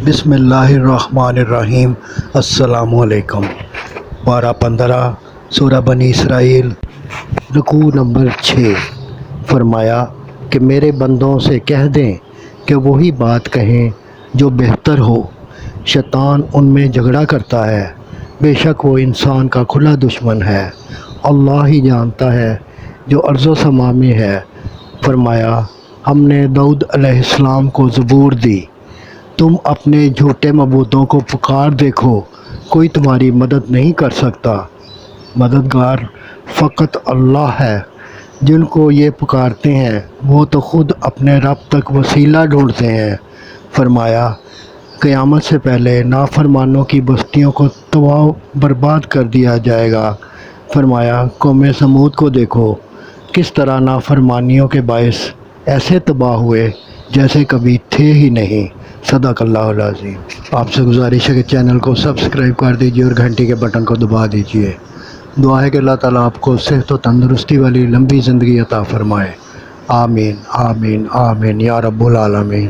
بسم اللہ الرحمن الرحیم۔ السلام علیکم۔ پارہ 15 سورہ بنی اسرائیل، رکوع نمبر 6۔ فرمایا کہ میرے بندوں سے کہہ دیں کہ وہی بات کہیں جو بہتر ہو۔ شیطان ان میں جھگڑا کرتا ہے، بے شک وہ انسان کا کھلا دشمن ہے۔ اللہ ہی جانتا ہے جو ارض و سما میں ہے۔ فرمایا ہم نے داؤد علیہ السلام کو زبور دی۔ تم اپنے جھوٹے معبودوں کو پکار دیکھو، کوئی تمہاری مدد نہیں کر سکتا، مددگار فقط اللہ ہے۔ جن کو یہ پکارتے ہیں وہ تو خود اپنے رب تک وسیلہ ڈھونڈتے ہیں۔ فرمایا قیامت سے پہلے نافرمانوں کی بستیوں کو تباہ و برباد کر دیا جائے گا۔ فرمایا قوم سمود کو دیکھو، کس طرح نافرمانیوں کے باعث ایسے تباہ ہوئے جیسے کبھی تھے ہی نہیں۔ صدق اللہ العظیم۔ آپ سے گزارش ہے کہ چینل کو سبسکرائب کر دیجیے اور گھنٹی کے بٹن کو دبا دیجیے۔ دعا ہے کہ اللہ تعالیٰ آپ کو صحت و تندرستی والی لمبی زندگی عطا فرمائے۔ آمین آمین آمین یا رب العالمین۔